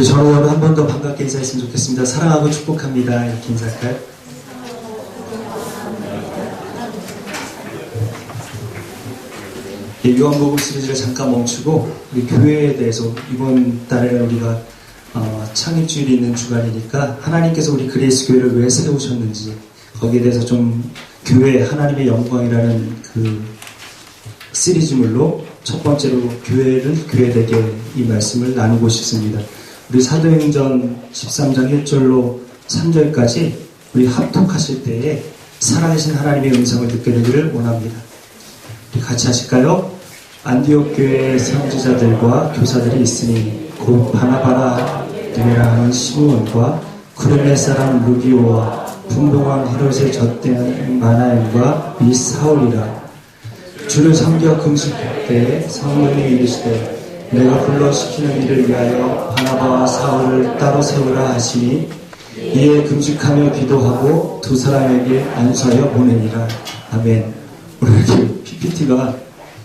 우리 전후원을 한 번 더 반갑게 인사했으면 좋겠습니다. 사랑하고 축복합니다. 이렇게 인사할까요? 예, 요한복음 시리즈를 잠깐 멈추고 우리 교회에 대해서 이번 달에는 우리가 창립주일이 있는 주간이니까 하나님께서 우리 그레이스 교회를 왜 세우셨는지 거기에 대해서 좀 교회 하나님의 영광이라는 그 시리즈물로 첫 번째로 교회는 교회되게 이 말씀을 나누고 싶습니다. 우리 사도행전 13장 1절로 3절까지 우리 합독하실 때에 살아계신 하나님의 음성을 듣게 되기를 원합니다. 우리 같이 하실까요? 안디옥 교회의 선지자들과 교사들이 있으니 곧 바나바라 느메라 하는 시므온과 쿠레네 사람 루기오와 분봉왕 헤롯의 젖된 마나엘과 이 사울이라. 주를 섬겨 금식할 때에 성령이 이르시되 내가 불러 시키는 일을 위하여 바나바와 사울을 따로 세우라 하시니 이에 금식하며 기도하고 두 사람에게 안수하여 보내니라. 아멘. 오늘 이렇게 PPT가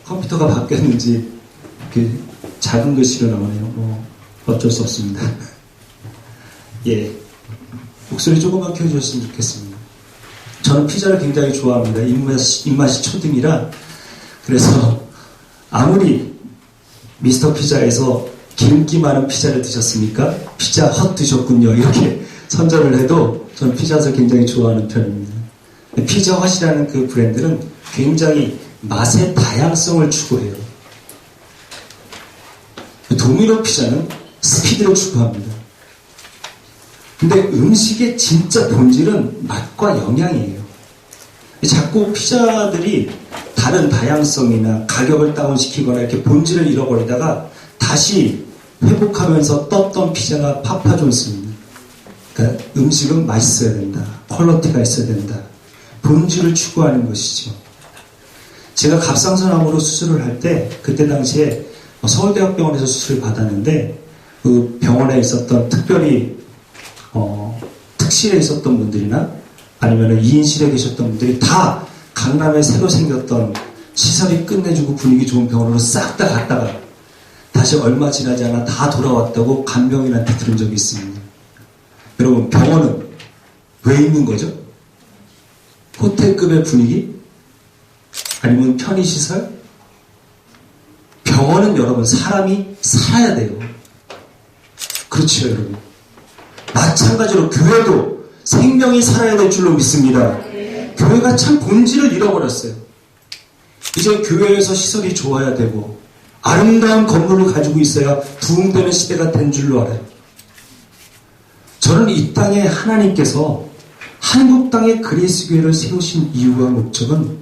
컴퓨터가 바뀌었는지 이렇게 작은 글씨로 나오네요. 어쩔 수 없습니다. 예, 목소리 조금만 켜주셨으면 좋겠습니다. 저는 피자를 굉장히 좋아합니다. 입맛이 초등이라. 그래서 아무리 미스터 피자에서 기름기 많은 피자를 드셨습니까? 피자 헛 드셨군요. 이렇게 선전을 해도 저는 피자를 굉장히 좋아하는 편입니다. 피자 헛이라는 그 브랜드는 굉장히 맛의 다양성을 추구해요. 도미노 피자는 스피드를 추구합니다. 근데 음식의 진짜 본질은 맛과 영양이에요. 자꾸 피자들이 다른 다양성이나 가격을 다운시키거나 이렇게 본질을 잃어버리다가 다시 회복하면서 떴던 피자가 파파존스입니다. 그러니까 음식은 맛있어야 된다. 퀄리티가 있어야 된다. 본질을 추구하는 것이죠. 제가 갑상선암으로 수술을 할 때 그때 당시에 서울대학병원에서 수술을 받았는데 그 병원에 있었던 특별히 특실에 있었던 분들이나 아니면 2인실에 계셨던 분들이 다 강남에 새로 생겼던 시설이 끝내주고 분위기 좋은 병원으로 싹 다 갔다가 다시 얼마 지나지 않아 다 돌아왔다고 간병인한테 들은 적이 있습니다. 여러분, 병원은 왜 있는 거죠? 호텔급의 분위기? 아니면 편의시설? 병원은 여러분 사람이 살아야 돼요. 그렇죠, 여러분. 마찬가지로 교회도 생명이 살아야 될 줄로 믿습니다. 교회가 참 본질을 잃어버렸어요. 이제 교회에서 시설이 좋아야 되고 아름다운 건물을 가지고 있어야 부흥되는 시대가 된 줄로 알아요. 저는 이 땅에 하나님께서 한국 땅에 그리스 교회를 세우신 이유와 목적은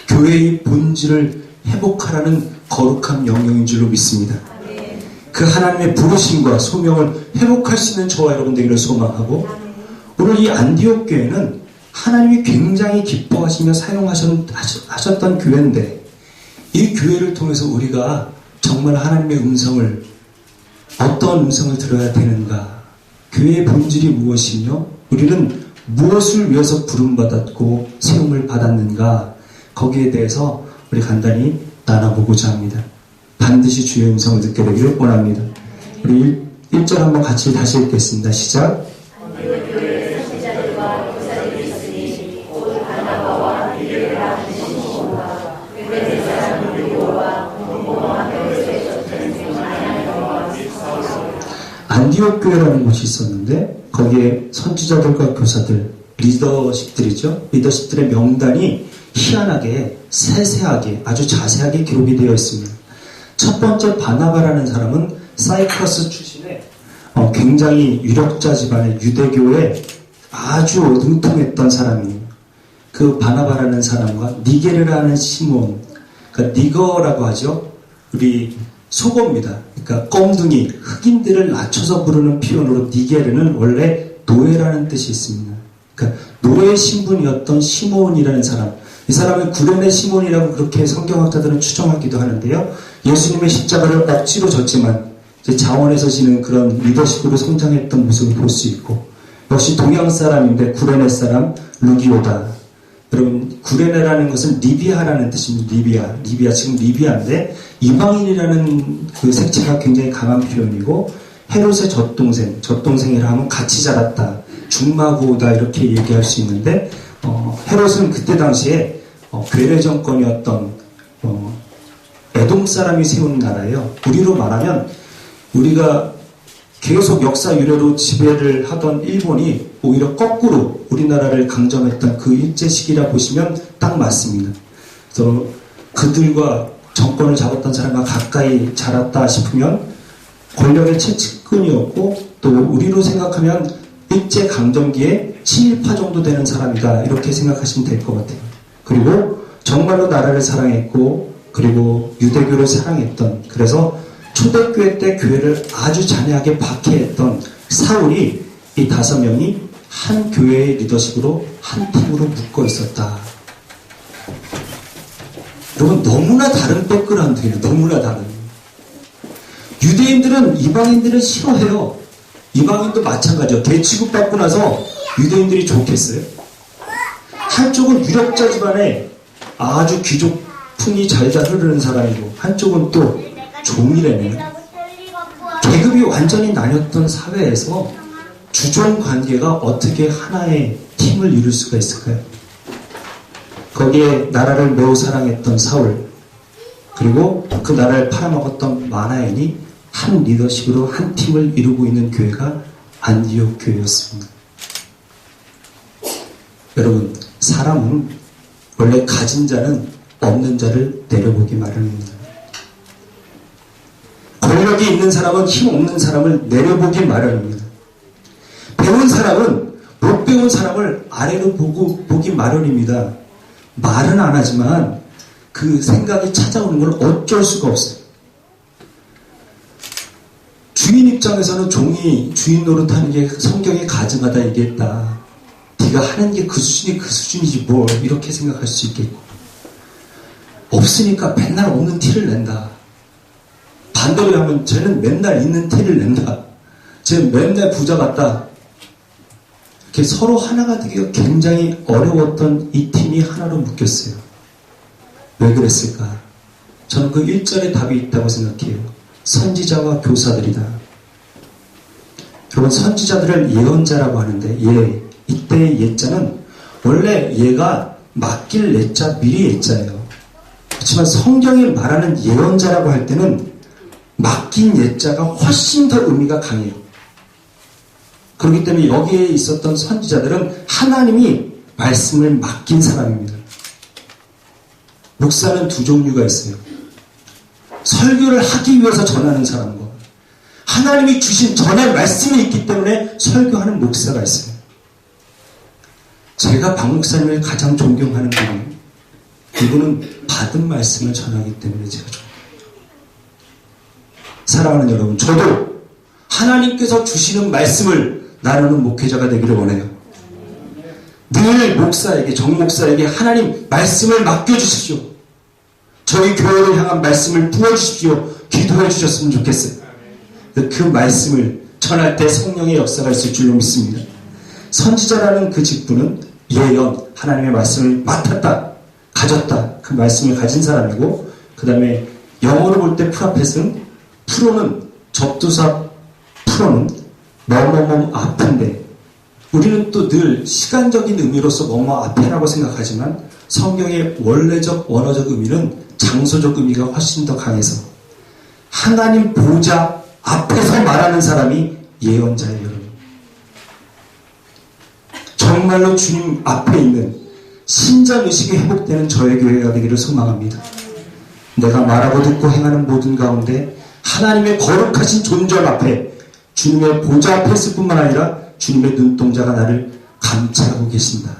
교회의 본질을 회복하라는 거룩한 명령인 줄로 믿습니다. 그 하나님의 부르심과 소명을 회복할 수 있는 저와 여러분 되기를 소망하고, 오늘 이 안디옥 교회는 하나님이 굉장히 기뻐하시며 사용하셨던 교회인데, 이 교회를 통해서 우리가 정말 하나님의 음성을, 어떤 음성을 들어야 되는가, 교회의 본질이 무엇이며 우리는 무엇을 위해서 부름받았고 세움을 받았는가, 거기에 대해서 우리 간단히 나눠보고자 합니다. 반드시 주의 음성을 듣게 되기를 원합니다. 우리 1절 한번 같이 다시 읽겠습니다. 시작. 안디옥 교회라는 곳이 있었는데 거기에 선지자들과 교사들, 리더십들이죠. 리더십들의 명단이 희한하게 세세하게 아주 자세하게 기록이 되어 있습니다. 첫 번째 바나바라는 사람은 사이프러스 출신의 굉장히 유력자 집안의 유대교에 아주 능통했던 사람이에요. 그 바나바라는 사람과 니게르라는 시몬, 그러니까 니거라고 하죠. 우리 속어입니다. 그러니까 껌둥이, 흑인들을 낮춰서 부르는 표현으로 니게르는 원래 노예라는 뜻이 있습니다. 그러니까 노예 신분이었던 시몬이라는 사람, 이 사람을 구레네 시몬이라고 그렇게 성경학자들은 추정하기도 하는데요. 예수님의 십자가를 억지로 졌지만 이제 자원에서 지는 그런 리더십으로 성장했던 모습을 볼 수 있고, 역시 동양 사람인데 구레네 사람 루기오다. 여러분, 구레네라는 것은 리비아라는 뜻입니다. 리비아 지금 리비아인데 이방인이라는 그 색채가 굉장히 강한 표현이고, 헤롯의 젖동생이라 하면 같이 자랐다, 중마고우다 이렇게 얘기할 수 있는데 헤롯은 그때 당시에 괴뢰 정권이었던 에돔 사람이 세운 나라예요. 우리로 말하면 우리가 계속 역사 유래로 지배를 하던 일본이 오히려 거꾸로 우리나라를 강점했던 그 일제 시기라 보시면 딱 맞습니다. 그래서 그들과 정권을 잡았던 사람과 가까이 자랐다 싶으면 권력의 최측근이었고, 또 우리로 생각하면 일제 강점기에 친일파 정도 되는 사람이다 이렇게 생각하시면 될 것 같아요. 그리고 정말로 나라를 사랑했고, 그리고 유대교를 사랑했던, 그래서 초대교회 때 교회를 아주 잔인하게 박해했던 사울이 이 5명이 한 교회의 리더십으로 한 팀으로 묶어 있었다. 여러분, 너무나 다른 백그라운드예요. 너무나 다른. 유대인들은 이방인들을 싫어해요. 이방인도 마찬가지예요. 대취급받고 나서 유대인들이 좋겠어요? 한쪽은 유력자 집안에 아주 귀족풍이 잘잘 흐르는 사람이고, 한쪽은 또 종이래네요. 계급이 완전히 나뉘었던 사회에서 주종 관계가 어떻게 하나의 팀을 이룰 수가 있을까요? 거기에 나라를 매우 사랑했던 사울, 그리고 그 나라를 팔아먹었던 마나엔이 한 리더십으로 한 팀을 이루고 있는 교회가 안디옥 교회였습니다. 여러분, 사람은 원래 가진 자는 없는 자를 내려보기 마련입니다. 권력이 있는 사람은 힘 없는 사람을 내려보기 마련입니다. 배운 사람은 못 배운 사람을 아래로 보기 마련입니다. 말은 안 하지만 그 생각이 찾아오는 걸 어쩔 수가 없어요. 주인 입장에서는 종이 주인 노릇하는 게 성경에 가증하다 얘기했다. 네가 하는 게 그 수준이 그 수준이지 뭘, 이렇게 생각할 수 있겠고, 없으니까 맨날 없는 티를 낸다. 반대로 하면 쟤는 맨날 있는 티를 낸다. 쟤는 맨날 부자 같다. 이렇게 서로 하나가 되기가 굉장히 어려웠던 이 팀이 하나로 묶였어요. 왜 그랬을까? 저는 그 1절에 답이 있다고 생각해요. 선지자와 교사들이다. 여러분, 선지자들을 예언자라고 하는데, 이때의 예자는 원래 얘가 맡길 예자, 미리 예자예요. 그렇지만 성경이 말하는 예언자라고 할 때는 맡긴 예자가 훨씬 더 의미가 강해요. 그렇기 때문에 여기에 있었던 선지자들은 하나님이 말씀을 맡긴 사람입니다. 목사는 두 종류가 있어요. 설교를 하기 위해서 전하는 사람과 하나님이 주신 전할 말씀이 있기 때문에 설교하는 목사가 있어요. 제가 박 목사님을 가장 존경하는 분은 이분은 받은 말씀을 전하기 때문에 제가 존경합니다. 사랑하는 여러분, 저도 하나님께서 주시는 말씀을 나누는 목회자가 되기를 원해요. 늘 목사에게, 정목사에게 하나님 말씀을 맡겨주십시오. 저희 교회를 향한 말씀을 부어주십시오. 기도해 주셨으면 좋겠어요. 그 말씀을 전할 때 성령의 역사가 있을 줄로 믿습니다. 선지자라는 그 직분은 예언, 하나님의 말씀을 맡았다, 가졌다, 그 말씀을 가진 사람이고, 그 다음에 영어로 볼 때 프라펫은, 프로는 접두사, 프로는 뭐뭐뭐 앞인데, 우리는 또 늘 시간적인 의미로서 뭐뭐 앞에라고 생각하지만 성경의 원래적 원어적 의미는 장소적 의미가 훨씬 더 강해서 하나님 보좌 앞에서 말하는 사람이 예언자예요. 여러분, 정말로 주님 앞에 있는 신장의식이 회복되는 저의 교회가 되기를 소망합니다. 내가 말하고 듣고 행하는 모든 가운데 하나님의 거룩하신 존재 앞에, 주님의 보좌 앞에 있을 뿐만 아니라 주님의 눈동자가 나를 감찰하고 계신다.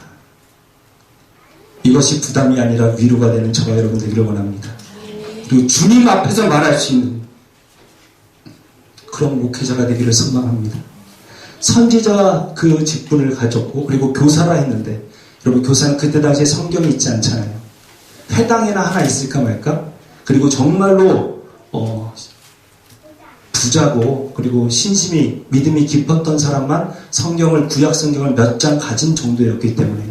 이것이 부담이 아니라 위로가 되는 저와 여러분 되기를 원합니다. 그리고 주님 앞에서 말할 수 있는 그런 목회자가 되기를 소망합니다. 선지자와 그 직분을 가졌고, 그리고 교사라 했는데, 여러분, 교사는 그때 당시에 성경이 있지 않잖아요. 회당에나 하나 있을까 말까? 그리고 정말로 부자고, 그리고 신심이, 믿음이 깊었던 사람만 성경을, 구약 성경을 몇 장 가진 정도였기 때문에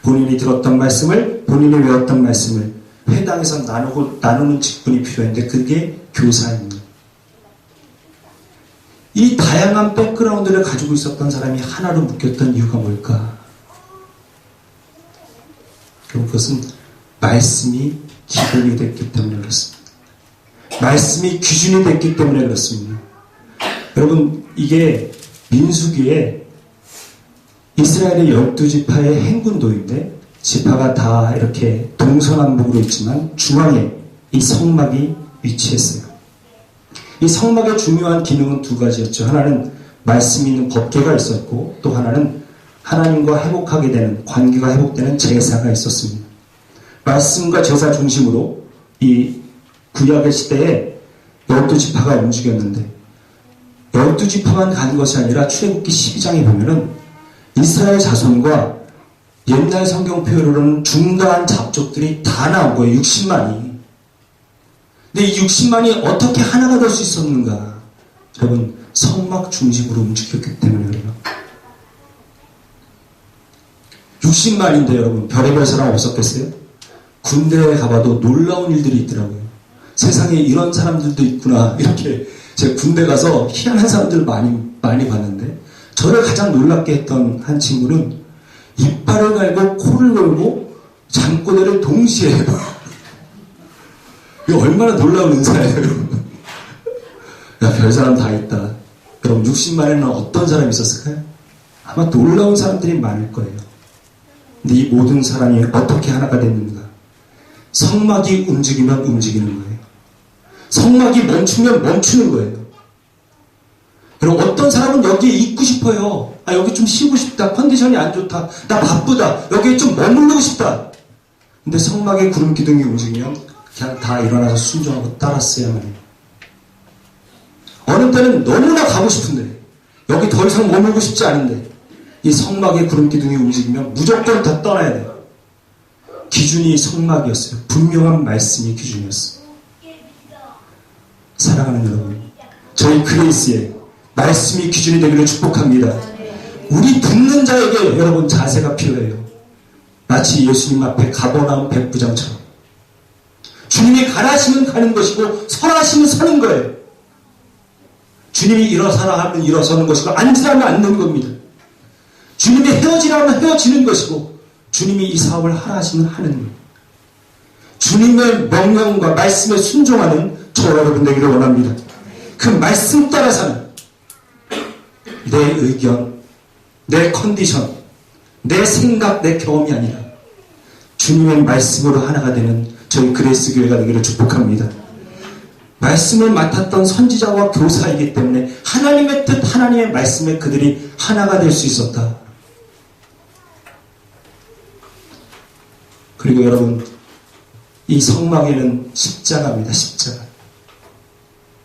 본인이 들었던 말씀을, 본인이 외웠던 말씀을 회당에서 나누는 직분이 필요했는데 그게 교사입니다. 이 다양한 백그라운드를 가지고 있었던 사람이 하나로 묶였던 이유가 뭘까? 그것은 말씀이 기본이 됐기 때문에 그렇습니다. 말씀이 기준이 됐기 때문에 그렇습니다. 여러분, 이게 민수기에 이스라엘의 12지파의 행군도인데, 지파가 다 이렇게 동서남북으로 있지만 중앙에 이 성막이 위치했어요. 이 성막의 중요한 기능은 두 가지였죠. 하나는 말씀이 있는 법궤가 있었고, 또 하나는 하나님과 회복하게 되는, 관계가 회복되는 제사가 있었습니다. 말씀과 제사 중심으로 이 구약의 시대에 12지파가 움직였는데, 12지파만 간 것이 아니라 출애굽기 12장에 보면은 이스라엘 자손과 옛날 성경 표현으로는 중다한 잡족들이 다 나온 거예요. 60만이. 근데 이 60만이 어떻게 하나가 될 수 있었는가? 여러분, 성막 중심으로 움직였기 때문에 그래요. 60만인데 여러분, 별의별 사람 없었겠어요? 군대에 가봐도 놀라운 일들이 있더라고요. 세상에 이런 사람들도 있구나. 이렇게 제가 군대 가서 희한한 사람들 많이 봤는데, 저를 가장 놀랍게 했던 한 친구는 이빨을 갈고 코를 걸고 잠꼬대를 동시에 해요. 이거 얼마나 놀라운 은사예요, 여러분. 야, 별 사람 다 있다. 여러분, 60만에는 어떤 사람이 있었을까요? 아마 놀라운 사람들이 많을 거예요. 근데 이 모든 사람이 어떻게 하나가 됐는가? 성막이 움직이면 움직이는 거예요. 성막이 멈추면 멈추는 거예요. 여러분, 어떤 사람은 여기에 있고 싶어요. 아, 여기 좀 쉬고 싶다. 컨디션이 안 좋다. 나 바쁘다. 여기에 좀 머무르고 싶다. 근데 성막의 구름 기둥이 움직이면 그냥 다 일어나서 순종하고 따랐어야만 해요. 어느 때는 너무나 가고 싶은데, 여기 더 이상 머물고 싶지 않은데, 이 성막의 구름 기둥이 움직이면 무조건 더 떠나야 돼요. 기준이 성막이었어요. 분명한 말씀이 기준이었어요. 사랑하는 여러분, 저희 그레이스에 말씀이 기준이 되기를 축복합니다. 우리 듣는 자에게 여러분 자세가 필요해요. 마치 예수님 앞에 가버나움 백부장처럼 주님이 가라시면 가는 것이고 설하시면 서는 거예요. 주님이 일어서라 하면 일어서는 것이고 앉으라면 앉는 겁니다. 주님이 헤어지라 하면 헤어지는 것이고 주님이 이 사업을 하라 하시면 하는 거예요. 주님의 명령과 말씀에 순종하는 저 여러분 되기를 원합니다. 그 말씀 따라 사는 내 의견, 내 컨디션, 내 생각, 내 경험이 아니라 주님의 말씀으로 하나가 되는 저희 그레이스 교회가 되기를 축복합니다. 말씀을 맡았던 선지자와 교사이기 때문에 하나님의 뜻, 하나님의 말씀에 그들이 하나가 될 수 있었다. 그리고 여러분, 이 성막에는 십자가입니다. 십자가.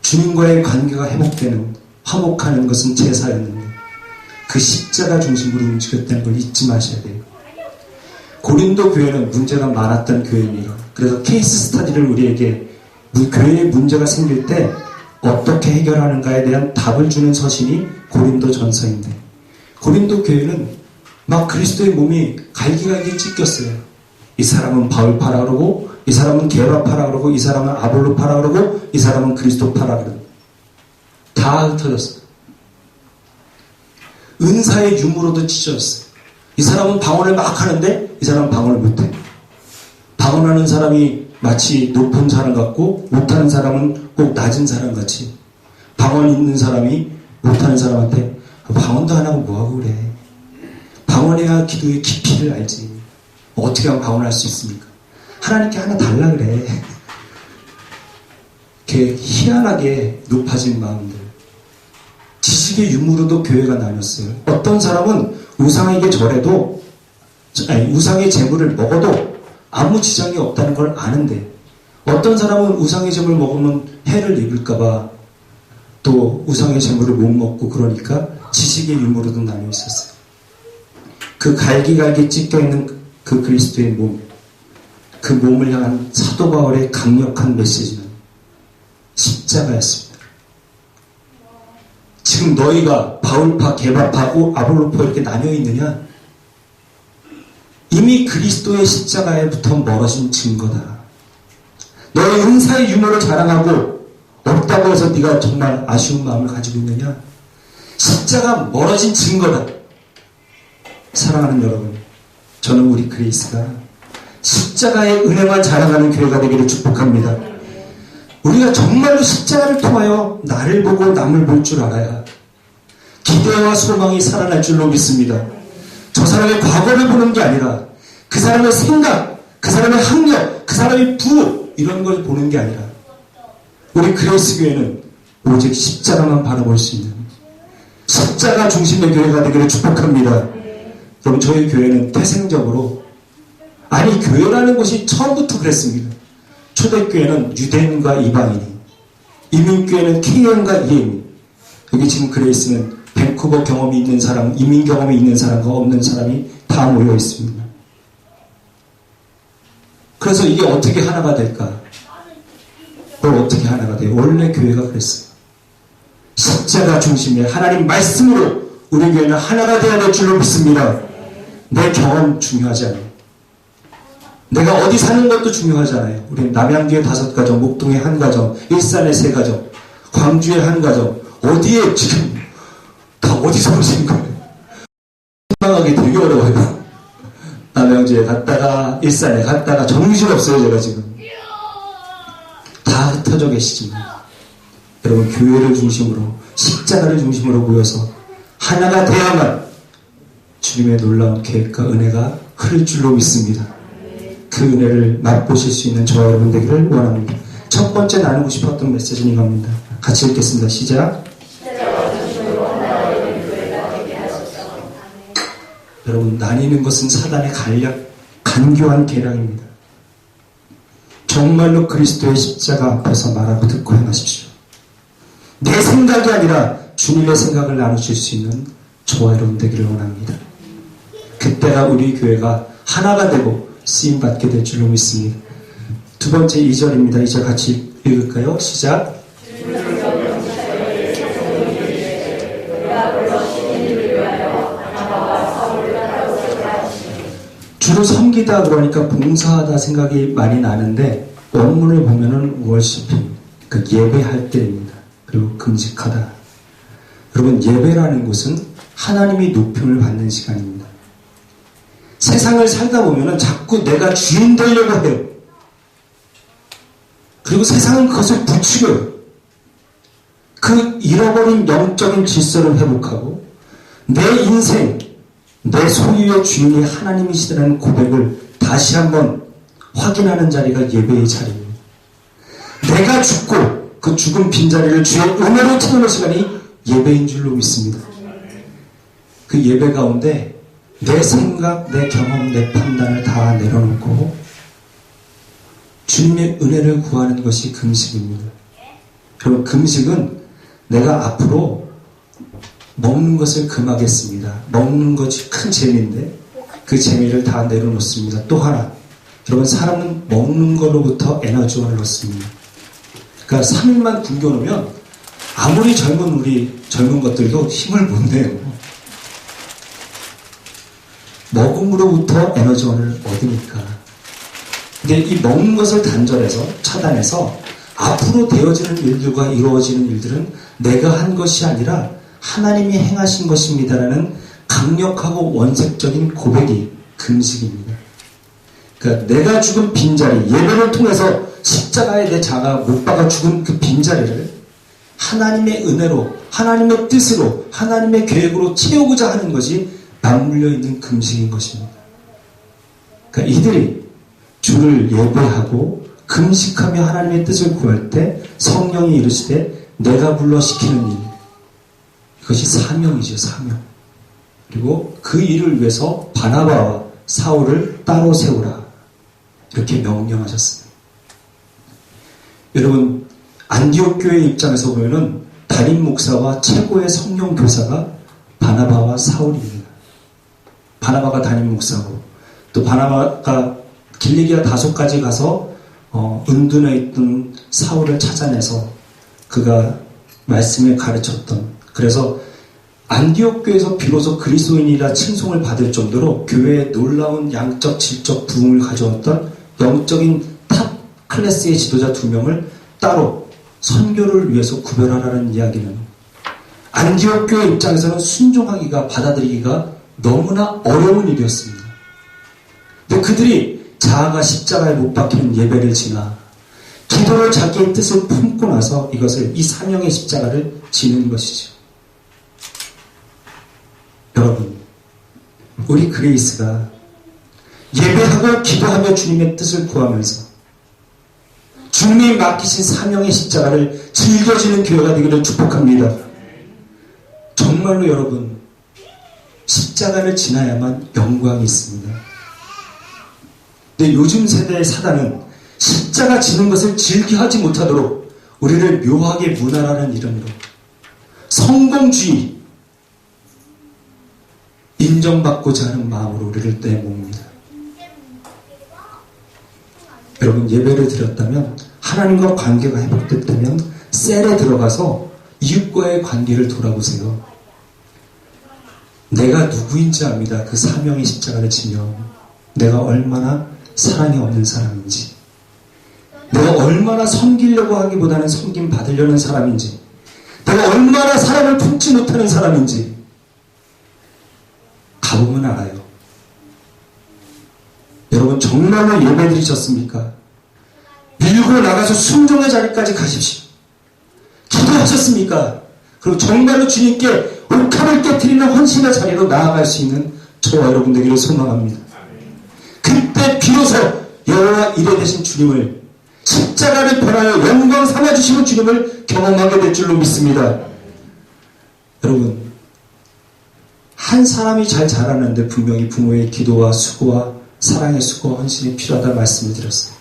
주님과의 관계가 회복되는, 화목하는 것은 제사였는데 그 십자가 중심으로 움직였다는 걸 잊지 마셔야 돼요. 고린도 교회는 문제가 많았던 교회입니다. 그래서 케이스 스터디를 우리에게 교회에 문제가 생길 때 어떻게 해결하는가에 대한 답을 주는 서신이 고린도 전서인데, 고린도 교회는 막 그리스도의 몸이 갈기갈기 찢겼어요. 이 사람은 바울파라 그러고, 이 사람은 게바파라 그러고, 이 사람은 아볼로파라 그러고, 이 사람은 그리스도파라 그러고, 다 흩어졌어요. 은사의 유무로도 찢어졌어요. 이 사람은 방언을 막 하는데 이 사람은 방언을 못해. 방언하는 사람이 마치 높은 사람 같고 못하는 사람은 꼭 낮은 사람 같이, 방언 있는 사람이 못하는 사람한테 방언도 안 하고 뭐하고 그래. 방언해야 기도의 깊이를 알지. 어떻게 하면 방언할 수 있습니까? 하나님께 하나 달라 그래. 이렇게 희한하게 높아진 마음들. 지식의 유무로도 교회가 나뉘었어요. 어떤 사람은 우상에게 절해도, 우상의 재물을 먹어도 아무 지장이 없다는 걸 아는데, 어떤 사람은 우상의 재물을 먹으면 해를 입을까봐 또 우상의 재물을 못 먹고, 그러니까 지식의 유무로도 나뉘어 있었어요. 그 갈기갈기 찢겨있는 그 그리스도의 몸, 그 몸을 향한 사도 바울의 강력한 메시지는 십자가였습니다. 지금 너희가 바울파, 게바파, 아볼로파 이렇게 나뉘어 있느냐? 이미 그리스도의 십자가에부터 멀어진 증거다. 너의 은사의 유무를 자랑하고 없다고 해서 네가 정말 아쉬운 마음을 가지고 있느냐? 십자가 멀어진 증거다. 사랑하는 여러분, 저는 우리 그레이스가 십자가의 은혜만 자랑하는 교회가 되기를 축복합니다. 우리가 정말로 십자가를 통하여 나를 보고 남을 볼 줄 알아야 기대와 소망이 살아날 줄로 믿습니다. 저 사람의 과거를 보는 게 아니라 그 사람의 생각, 그 사람의 학력, 그 사람의 부호 이런 걸 보는 게 아니라 우리 그레이스 교회는 오직 십자가만 바라볼 수 있는 십자가 중심의 교회가 되기를 축복합니다. 여러분, 저희 교회는 태생적으로, 아니 교회라는 곳이 처음부터 그랬습니다. 초대교회는 유대인과 이방인이, 이민교회는 KM과 EM이, 여기 지금 그레이스는 밴쿠버 경험이 있는 사람, 이민 경험이 있는 사람과 없는 사람이 다 모여 있습니다. 그래서 이게 어떻게 하나가 될까? 그걸 어떻게 하나가 돼요? 원래 교회가 그랬어요. 십자가 중심의 하나님 말씀으로 우리 교회는 하나가 되어야 될 줄로 믿습니다. 내 경험 중요하지 않아요. 내가 어디 사는 것도 중요하지 않아요. 우리 남양주에 5가정, 목동에 1가정, 일산에 3가정, 광주에 1가정, 어디에 지금 다 어디서 오신 거예요? 신방하기 되게 어려워요. 남양주에 갔다가 일산에 갔다가 정신없어요. 제가 지금 다 흩어져 계시지만 여러분, 교회를 중심으로 십자가를 중심으로 모여서 하나가 돼야만 주님의 놀라운 계획과 은혜가 흐를 줄로 믿습니다. 그 은혜를 맛보실 수 있는 저와 여러분 되기를 원합니다. 첫 번째 나누고 싶었던 메시지는 이겁니다. 같이 읽겠습니다. 시작. 여러분, 나뉘는 것은 사단의 간교한 계략입니다. 정말로 그리스도의 십자가 앞에서 말하고 듣고 행하십시오. 내 생각이 아니라 주님의 생각을 나누실 수 있는 저와 여러분 되기를 원합니다. 그때가 우리 교회가 하나가 되고 쓰임받게 될 줄로 믿습니다. 두 번째 2절입니다. 2절 같이 읽을까요? 시작. 주로 섬기다 그러니까 봉사하다 생각이 많이 나는데 원문을 보면은 월시핑, 그 예배할 때입니다. 그리고 금식하다. 여러분, 예배라는 것은 하나님이 높임을 받는 시간입니다. 세상을 살다 보면은 자꾸 내가 주인 되려고 해요. 그리고 세상은 그것을 부추겨요. 그 잃어버린 영적인 질서를 회복하고 내 인생, 내 소유의 주인이 하나님이시라는 고백을 다시 한번 확인하는 자리가 예배의 자리입니다. 내가 죽고 그 죽은 빈자리를 주의 은혜로 채우는 시간이 예배인 줄로 믿습니다. 그 예배 가운데 내 생각, 내 경험, 내 판단을 다 내려놓고 주님의 은혜를 구하는 것이 금식입니다. 여러분, 금식은 내가 앞으로 먹는 것을 금하겠습니다. 먹는 것이 큰 재미인데 그 재미를 다 내려놓습니다. 또 하나, 여러분, 사람은 먹는 것로부터 에너지원을 얻습니다. 그러니까 3일만 굶겨놓으면 아무리 우리 젊은 것들도 힘을 못 내요. 먹음으로부터 에너지원을 얻으니까. 근데 이 먹는 것을 단절해서 차단해서 앞으로 되어지는 일들과 이루어지는 일들은 내가 한 것이 아니라 하나님이 행하신 것입니다라는 강력하고 원색적인 고백이 금식입니다. 그러니까 내가 죽은 빈자리, 예배를 통해서 십자가에 내 자가 못 박아 죽은 그 빈자리를 하나님의 은혜로, 하나님의 뜻으로, 하나님의 계획으로 채우고자 하는 것이 맞물려 있는 금식인 것입니다. 그러니까 이들이 주를 예배하고 금식하며 하나님의 뜻을 구할 때 성령이 이르시되 내가 불러 시키는 일, 이것이 사명이죠. 사명. 그리고 그 일을 위해서 바나바와 사울을 따로 세우라, 이렇게 명령하셨습니다. 여러분, 안디옥 교회 입장에서 보면은 담임 목사와 최고의 성령 교사가 바나바와 사울입니다. 바나바가 담임 목사고, 또 바나바가 길리기아 다소까지 가서 은둔해 있던 사울을 찾아내서 그가 말씀을 가르쳤던, 그래서 안디옥 교회에서 비로소 그리스도인이라 칭송을 받을 정도로 교회에 놀라운 양적 질적 부흥을 가져왔던 영적인 탑 클래스의 지도자 2명을 따로 선교를 위해서 구별하라는 이야기는 안디옥 교회 입장에서는 순종하기가, 받아들이기가 너무나 어려운 일이었습니다. 근데 그들이 자아가 십자가에 못 박히는 예배를 지나 기도로 자기의 뜻을 품고 나서 이것을, 이 사명의 십자가를 지는 것이죠. 여러분, 우리 그레이스가 예배하고 기도하며 주님의 뜻을 구하면서 주님이 맡기신 사명의 십자가를 즐겨지는 교회가 되기를 축복합니다. 정말로 여러분, 십자가를 지나야만 영광이 있습니다. 근데 요즘 세대의 사단은 십자가 지는 것을 즐겨하지 못하도록 우리를 묘하게 문화라는 이름으로 성공주의, 인정받고자 하는 마음으로 우리를 떼봅니다. 여러분, 예배를 드렸다면, 하나님과 관계가 회복됐다면 셀에 들어가서 이웃과의 관계를 돌아보세요. 내가 누구인지 압니다. 그 사명의 십자가를 지며 내가 얼마나 사랑이 없는 사람인지, 내가 얼마나 섬기려고 하기보다는 섬김 받으려는 사람인지, 내가 얼마나 사람을 품지 못하는 사람인지 가보면 알아요. 여러분, 정말로 예배 드리셨습니까? 밀고 나가서 순종의 자리까지 가십시오. 기도하셨습니까? 그리고 정말로 주님께 옥합을 깨트리는 헌신의 자리로 나아갈 수 있는 저와 여러분 되기를 소망합니다. 그때 비로소 여호와 이레 되신 주님을, 십자가를 변하여 영광 삼아주시는 주님을 경험하게 될 줄로 믿습니다. 여러분, 한 사람이 잘 자라는데 분명히 부모의 기도와 수고와 사랑의 수고와 헌신이 필요하다는 말씀을 드렸어요.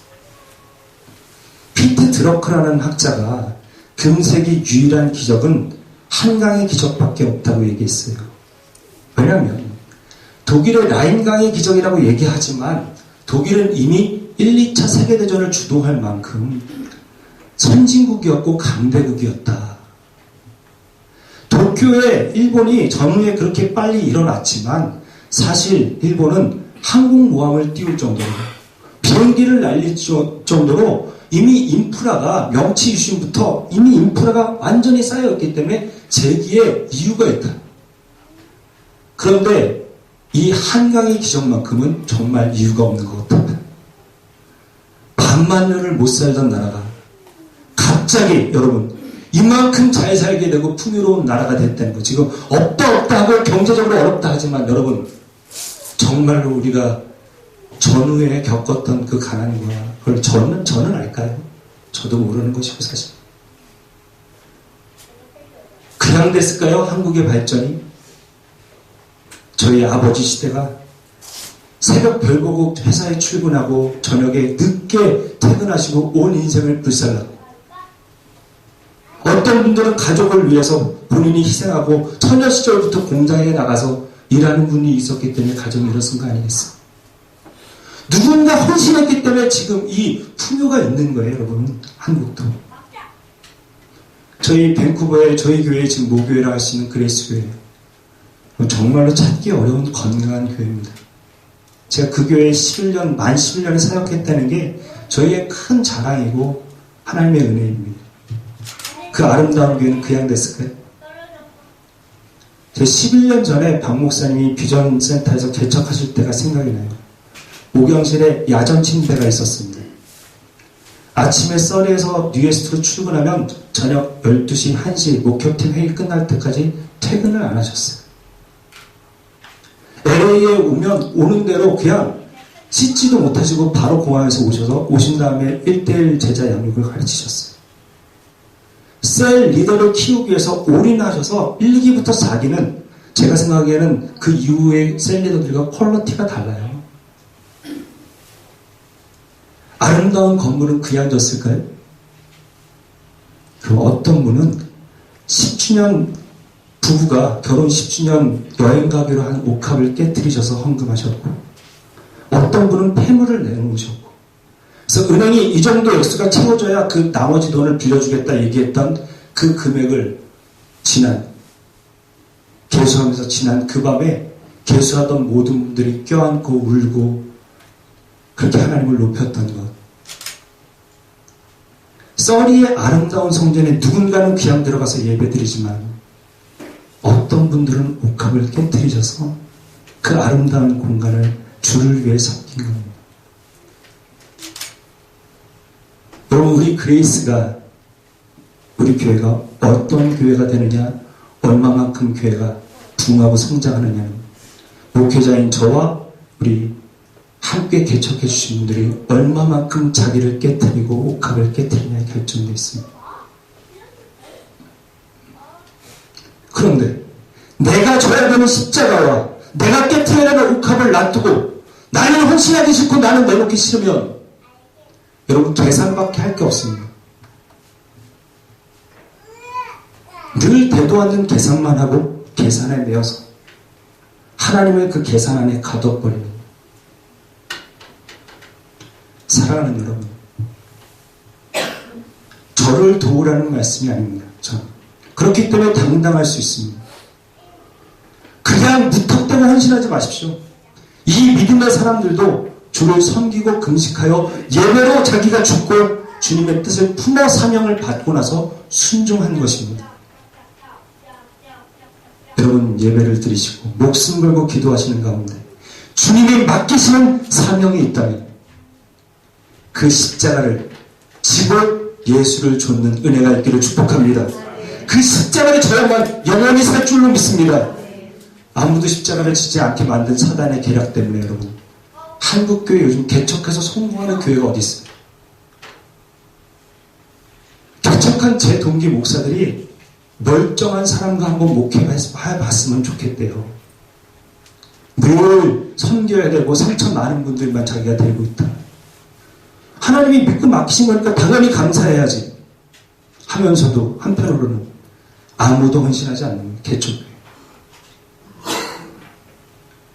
피트 드러크라는 학자가 금세기 유일한 기적은 한강의 기적밖에 없다고 얘기했어요. 왜냐하면 독일의 라인강의 기적이라고 얘기하지만 독일은 이미 1, 2차 세계대전을 주도할 만큼 선진국이었고 강대국이었다. 도쿄에 일본이 전후에 그렇게 빨리 일어났지만 사실 일본은 항공모함을 띄울 정도로, 비행기를 날릴 정도로 이미 인프라가, 명치 유신부터 이미 인프라가 완전히 쌓여있기 때문에 재기에 이유가 있다. 그런데 이 한강의 기적만큼은 정말 이유가 없는 것 같다. 반만 년을 못 살던 나라가 갑자기, 여러분, 이만큼 잘 살게 되고 풍요로운 나라가 됐다는 거. 지금 없다 하고 경제적으로 어렵다 하지만 여러분, 정말로 우리가 전후에 겪었던 그 가난과 그걸 저는 알까요? 저도 모르는 것이고 사실. 그냥 됐을까요? 한국의 발전이? 저희 아버지 시대가 새벽 별 보고 회사에 출근하고 저녁에 늦게 퇴근하시고 온 인생을 불살랐고, 어떤 분들은 가족을 위해서 본인이 희생하고 처녀 시절부터 공장에 나가서 일하는 분이 있었기 때문에 가정이 일어선 거 아니겠어요? 누군가 헌신했기 때문에 지금 이 풍요가 있는 거예요, 여러분. 한국도. 저희 밴쿠버에 저희 교회 지금 모교회라 할 수 있는 그레이스 교회예요. 정말로 찾기 어려운 건강한 교회입니다. 제가 그 교회에 만 11년을 사역했다는 게 저희의 큰 자랑이고 하나님의 은혜입니다. 그 아름다운 교회는 그냥 됐을까요? 제 11년 전에 박 목사님이 비전센터에서 개척하실 때가 생각이 나요. 목욕실에 야전 침대가 있었습니다. 아침에 썰에서 뉴에스트로 출근하면 저녁 12시, 1시 목욕팀 회의 끝날 때까지 퇴근을 안 하셨어요. LA에 오는 대로 그냥 씻지도 못하시고 바로 공항에서 오신 다음에 1대1 제자 양육을 가르치셨어요. 셀 리더를 키우기 위해서 올인하셔서 1기부터 4기는 제가 생각하기에는 그 이후의 셀 리더들과 퀄리티가 달라요. 아름다운 건물은 그냥 졌을까요? 그럼 어떤 분은 10주년 부부가 결혼 10주년 여행 가기로 한 옥합을 깨뜨리셔서 헌금하셨고, 어떤 분은 폐물을 내놓으셨고, 그래서 은행이 이 정도 액수가 채워져야 그 나머지 돈을 빌려주겠다 얘기했던 그 금액을 개수하면서 지난 그 밤에 개수하던 모든 분들이 껴안고 울고 그렇게 하나님을 높였던 것. 써리의 아름다운 성전에 누군가는 그냥 들어가서 예배드리지만 어떤 분들은 옥합을 깨뜨리셔서 그 아름다운 공간을 주를 위해 섬긴 겁니다. 여러분, 우리 그레이스가, 우리 교회가 어떤 교회가 되느냐, 얼마만큼 교회가 부흥하고 성장하느냐는 목회자인 저와 우리 함께 개척해 주신 분들이 얼마만큼 자기를 깨뜨리고 옥합을 깨뜨리냐에 결정되어 있습니다. 그런데 내가 져야 되는 십자가와 내가 깨뜨려야 되는 옥합을 놔두고 나는 헌신하기 싫고 나는 내놓기 싫으면 여러분 계산밖에 할 게 없습니다. 늘 되도 않는 계산만 하고 계산에 매여서 하나님을 그 계산 안에 가둬버리는, 사랑하는 여러분, 저를 도우라는 말씀이 아닙니다. 그렇기 때문에 당당할 수 있습니다. 그냥 무턱대고 헌신하지 마십시오. 이 믿음의 사람들도 주를 섬기고 금식하여 예배로 자기가 죽고 주님의 뜻을 품어 사명을 받고 나서 순종한 것입니다. 여러분, 예배를 드리시고 목숨 걸고 기도하시는 가운데 주님이 맡기시는 사명이 있다면 그 십자가를 지고 예수를 좇는 은혜가 있기를 축복합니다. 그 십자가를 져야만 영원히 살 줄로 믿습니다. 아무도 십자가를 지지 않게 만든 사단의 계략 때문에 여러분, 한국교회 요즘 개척해서 성공하는 교회가 어디 있어요? 개척한 제 동기 목사들이 멀쩡한 사람과 한번 목회해봤으면 좋겠대요. 늘 섬겨야 되고 상처 많은 분들만 자기가 데리고 있다. 하나님이 믿고 맡기신 거니까 당연히 감사해야지 하면서도 한편으로는 아무도 헌신하지 않는 개척교회.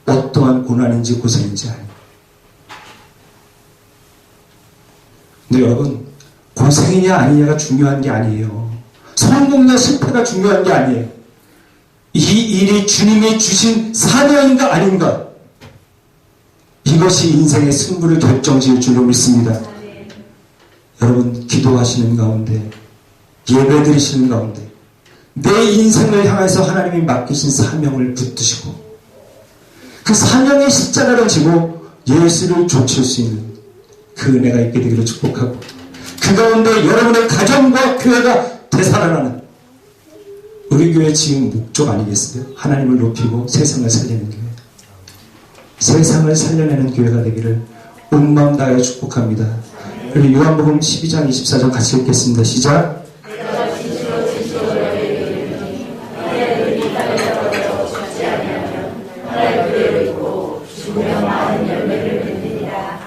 어떠한 고난인지 고생인지 아니에요. 근데 여러분, 고생이냐 아니냐가 중요한 게 아니에요. 성공이냐 실패가 중요한 게 아니에요. 이 일이 주님이 주신 사명인가 아닌가, 이것이 인생의 승부를 결정지을 줄로 믿습니다. 여러분, 기도하시는 가운데, 예배 드리시는 가운데 내 인생을 향해서 하나님이 맡기신 사명을 붙드시고 그 사명의 십자가를 지고 예수를 좇을 수 있는 그 은혜가 있게 되기를 축복하고, 그 가운데 여러분의 가정과 교회가 되살아나는 우리 교회 지금 목적 아니겠어요? 하나님을 높이고 세상을 살리는 교회, 세상을 살려내는 교회가 되기를 온 마음 다하여 축복합니다. 그리고 요한복음 12장 24절 같이 읽겠습니다. 시작.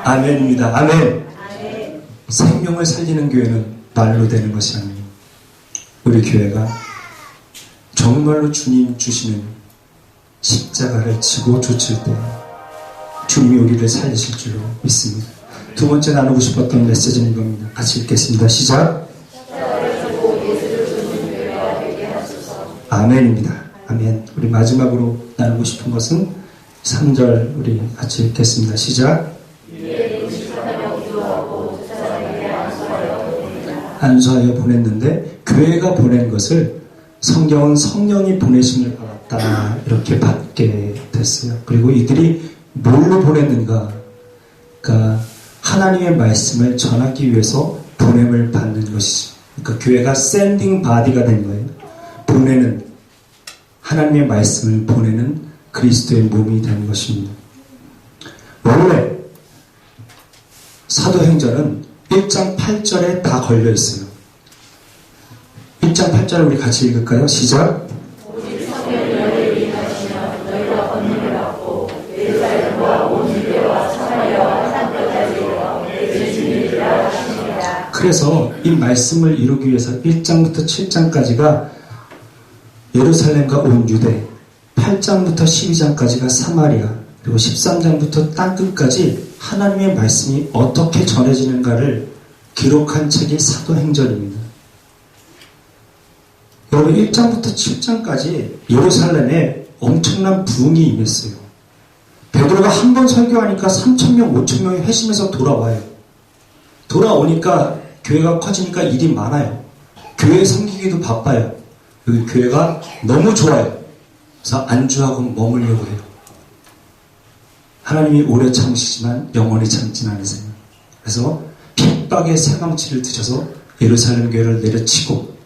아멘입니다. 아멘. 생명을 살리는 교회는 말로 되는 것이 아닙니다. 우리 교회가 정말로 주님 주시는 십자가를 지고 좇을 때 주님이 우리를 살리실 줄로 믿습니다. 두 번째 나누고 싶었던 메시지는 이겁니다. 같이 읽겠습니다. 시작. 아멘입니다. 아멘. 우리 마지막으로 나누고 싶은 것은 3절 우리 같이 읽겠습니다. 시작. 안수하여 보냈는데 교회가 보낸 것을 성경은 성령이 보내심을 받았다 이렇게 받게 됐어요. 그리고 이들이 뭘로 보냈는가? 그러니까 하나님의 말씀을 전하기 위해서 보냄을 받는 것이죠. 그러니까 교회가 샌딩 바디가 된 거예요. 보내는, 하나님의 말씀을 보내는 그리스도의 몸이 된 것입니다. 원래 사도행전은 1장 8절에 다 걸려 있어요. 1장 8절을 우리 같이 읽을까요? 시작. 그래서 이 말씀을 이루기 위해서 1장부터 7장까지가 예루살렘과 온 유대, 8장부터 12장까지가 사마리아, 그리고 13장부터 땅끝까지 하나님의 말씀이 어떻게 전해지는가를 기록한 책이 사도행전입니다. 여러분, 1장부터 7장까지 예루살렘에 엄청난 부흥이 임했어요. 베드로가 한 번 설교하니까 3,000명, 5,000명이 회심해서 돌아와요. 돌아오니까 교회가 커지니까 일이 많아요. 교회 섬기기도 바빠요. 그 교회가 너무 좋아요. 그래서 안주하고 머물려고 해요. 하나님이 오래 참으시지만 영원히 참진 않으세요. 그래서 핍박의 새망치를 드셔서 예루살렘 교회를 내려치고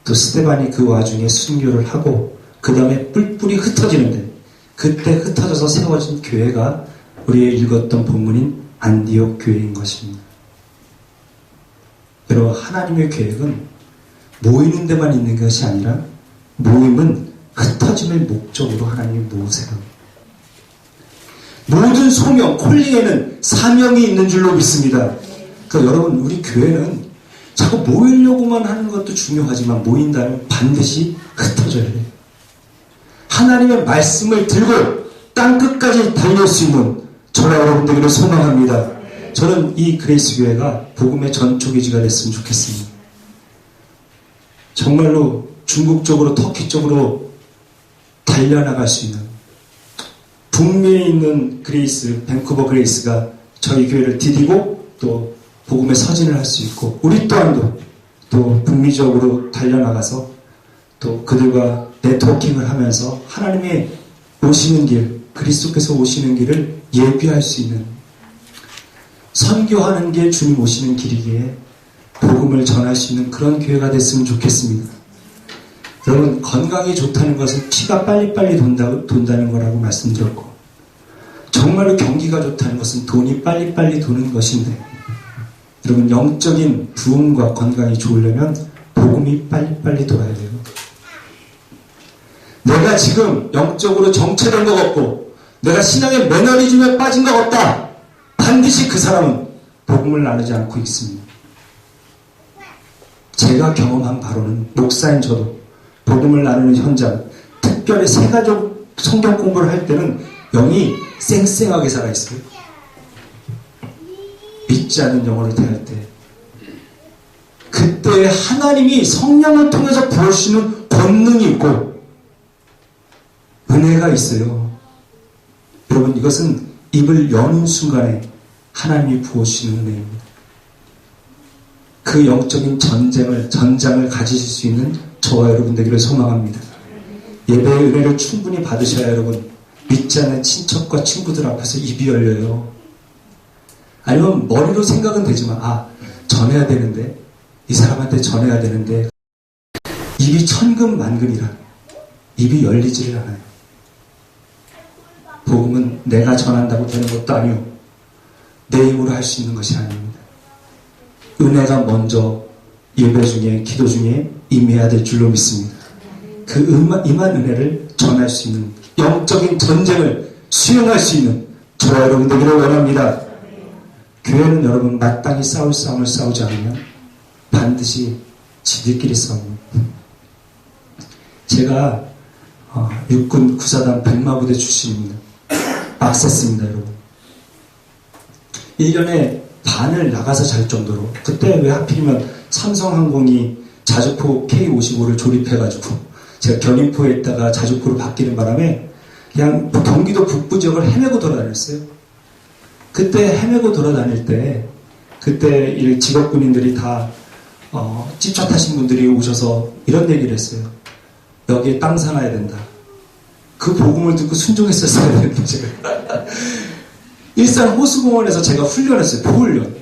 또 스데반이 그 와중에 순교를 하고 그 다음에 뿔뿔이 흩어지는데 그때 흩어져서 세워진 교회가 우리의 읽었던 본문인 안디옥 교회인 것입니다. 여러분, 하나님의 계획은 모이는 데만 있는 것이 아니라 모임은 흩어짐의 목적으로 하나님이 모으세요. 모든 소명, 콜링에는 사명이 있는 줄로 믿습니다. 그러니까 여러분, 우리 교회는 자꾸 모이려고만 하는 것도 중요하지만 모인다면 반드시 흩어져야 돼요. 하나님의 말씀을 들고 땅끝까지 달릴 수 있는 저와 여러분들을 소망합니다. 저는 이 그레이스 교회가 복음의 전초기지가 됐으면 좋겠습니다. 정말로 중국 쪽으로 터키 쪽으로 달려나갈 수 있는 북미에 있는 그레이스, 밴쿠버 그레이스가 저희 교회를 디디고 또 복음의 서진을 할 수 있고 우리 또한도 또 북미적으로 달려나가서 또 그들과 네트워킹을 하면서 하나님의 오시는 길, 그리스도께서 오시는 길을 예비할 수 있는 선교하는 게 주님 오시는 길이기에 복음을 전할 수 있는 그런 교회가 됐으면 좋겠습니다. 여러분, 건강이 좋다는 것은 피가 빨리빨리 돈다는 거라고 말씀드렸고 정말로 경기가 좋다는 것은 돈이 빨리빨리 도는 것인데 여러분, 영적인 부흥과 건강이 좋으려면 복음이 빨리빨리 돌아야 돼요. 내가 지금 영적으로 정체된 것 같고 내가 신앙의 매너리즘에 빠진 것 같다. 반드시 그 사람은 복음을 나누지 않고 있습니다. 제가 경험한 바로는 목사인 저도 복음을 나누는 현장, 특별히 새가족 성경 공부를 할 때는 영이 쌩쌩하게 살아있어요. 믿지 않는 영혼을 대할 때 그때 하나님이 성령을 통해서 부어주시는 권능이 있고 은혜가 있어요. 여러분, 이것은 입을 여는 순간에 하나님이 부어주시는 은혜입니다. 그 영적인 전장을 가지실 수 있는 저와 여러분 되기를 소망합니다. 예배의 은혜를 충분히 받으셔야 여러분, 믿지 않는 친척과 친구들 앞에서 입이 열려요. 아니면 머리로 생각은 되지만 전해야 되는데 이 사람한테 전해야 되는데 입이 천근만근이라 입이 열리지를 않아요. 복음은 내가 전한다고 되는 것도 아니요 내 힘으로 할 수 있는 것이 아닙니다. 은혜가 먼저 예배 중에 기도 중에 임해야 될 줄로 믿습니다. 그 임한 은혜를 전할 수 있는 영적인 전쟁을 수행할 수 있는 저와 여러분 되기를 원합니다. 교회는 여러분 마땅히 싸울 싸움을 싸우지 않으면 반드시 지들끼리 싸웁니다. 제가 육군 구사단 백마부대 출신입니다. 악세스입니다, 여러분. 1년에 반을 나가서 잘 정도로 그때 왜 하필이면 삼성항공이 자주포 K55를 조립해가지고 제가 견인포에 있다가 자주포로 바뀌는 바람에 그냥 경기도 북부 지역을 헤매고 돌아다녔어요. 그때 헤매고 돌아다닐 때 그때 이 직업군인들이 다 찝차 타신 분들이 오셔서 이런 얘기를 했어요. 여기에 땅 사놔야 된다. 그 복음을 듣고 순종했었어야 되는데 제가 일산 호수공원에서 제가 훈련했어요. 보훈련.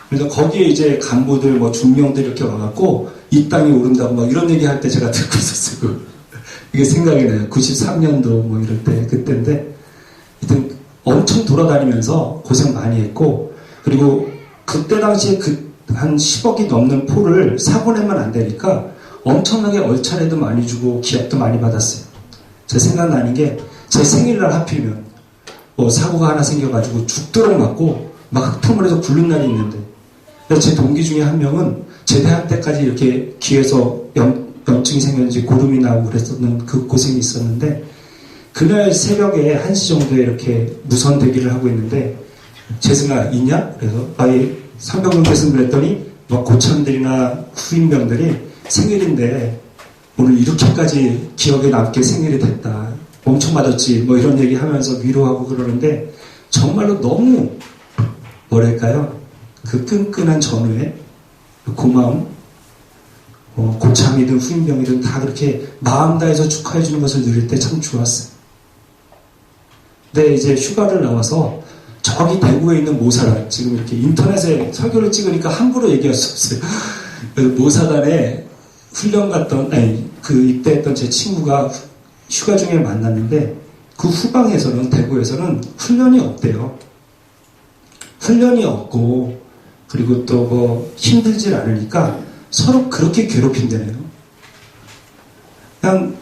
그래서 거기에 이제 간부들 중령들 이렇게 와갖고 이 땅이 오른다고 막 이런 얘기 할 때 제가 듣고 있었어요. 이게 생각이 나요. 93년도 이럴 때 그때인데 하여튼 엄청 돌아다니면서 고생 많이 했고 그리고 그때 당시에 한 10억이 넘는 포를 사고 내면 안 되니까 엄청나게 얼차례도 많이 주고 기합도 많이 받았어요. 제 생각나는 게 제 생일날 하필이면 사고가 하나 생겨가지고 죽도록 맞고 막 흑토물에서 굴른 날이 있는데 제 동기 중에 한 명은 제대할 때까지 이렇게 귀에서 염증이 생겼는지 고름이 나오고 그랬었는 그 고생이 있었는데 그날 새벽에 1시 정도에 이렇게 무선 대기를 하고 있는데 재승아 있냐? 그래서 상병분께서 그랬더니 막 고참들이나 후임병들이 생일인데 오늘 이렇게까지 기억에 남게 생일이 됐다. 엄청 맞았지. 이런 얘기 하면서 위로하고 그러는데 정말로 너무 뭐랄까요? 그 끈끈한 전후에 고마움 고참이든 후임병이든 다 그렇게 마음 다해서 축하해 주는 것을 누릴 때 참 좋았어요. 근데 이제 휴가를 나와서 저기 대구에 있는 모사단, 지금 이렇게 인터넷에 설교를 찍으니까 함부로 얘기할 수 없어요. 그 모사단에 훈련 갔던, 입대했던 제 친구가 휴가 중에 만났는데 그 후방에서는, 대구에서는 훈련이 없대요. 훈련이 없고, 그리고 또 힘들질 않으니까 서로 그렇게 괴롭힌다네요. 그냥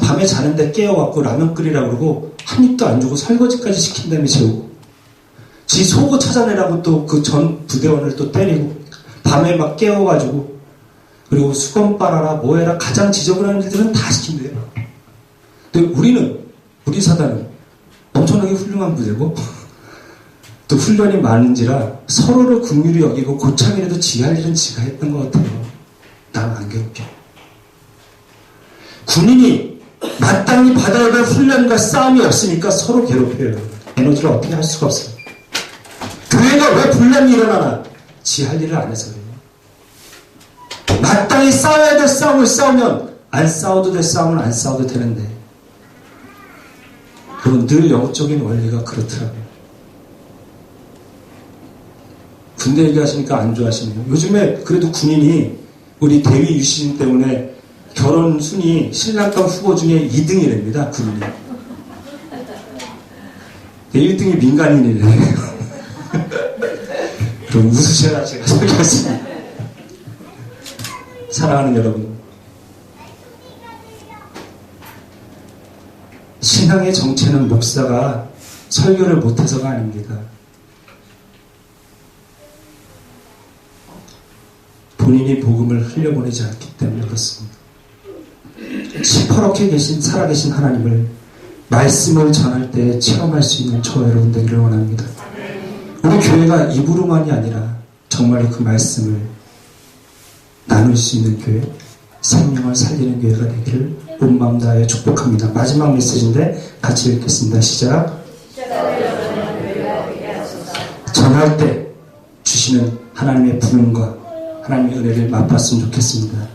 밤에 자는데 깨워갖고 라면 끓이라고 그러고 한 입도 안 주고 설거지까지 시킨 다음에 재우고, 지 속옷 찾아내라고 또 그 전 부대원을 또 때리고, 밤에 막 깨워가지고, 그리고 수건 빨아라 뭐 해라 가장 지저분한 일들은 다 시킨대요. 근데 우리 사단은 엄청나게 훌륭한 부대고 또 훈련이 많은지라 서로를 긍휼히 여기고 고참이라도 지할 일은 지가 했던 것 같아요. 나는 안 괴롭혀. 군인이 마땅히 받아야 될 훈련과 싸움이 없으니까 서로 괴롭혀요. 에너지를 어떻게 할 수가 없어요. 교회가 왜 분란이 일어나나? 지 할 일을 안 해서 그래요. 마땅히 싸워야 될 싸움을 싸우면 안 싸워도 될 싸움은 안 싸워도 되는데, 그건 늘 영적인 원리가 그렇더라고요. 군대 얘기하시니까 안 좋아하시네요. 요즘에 그래도 군인이 우리 대위 유신 때문에 결혼 순위 신랑감 후보 중에 2등이랍니다. 군인이. 1등이 민간인이래요. 좀 웃으셔야 제가 설교했습니다. 사랑하는 여러분, 신앙의 정체는 목사가 설교를 못해서가 아닙니다. 본인이 복음을 흘려보내지 않기 때문에 그렇습니다. 시퍼렇게 계신 살아계신 하나님을 말씀을 전할 때 체험할 수 있는 저와 여러분 되기를 원합니다. 우리 교회가 입으로만이 아니라 정말로 그 말씀을 나눌 수 있는 교회, 생명을 살리는 교회가 되기를 온 마음 다하여 축복합니다. 마지막 메시지인데 같이 읽겠습니다. 시작. 전할 때 주시는 하나님의 부름과 하나님의 은혜를 맛봤으면 좋겠습니다.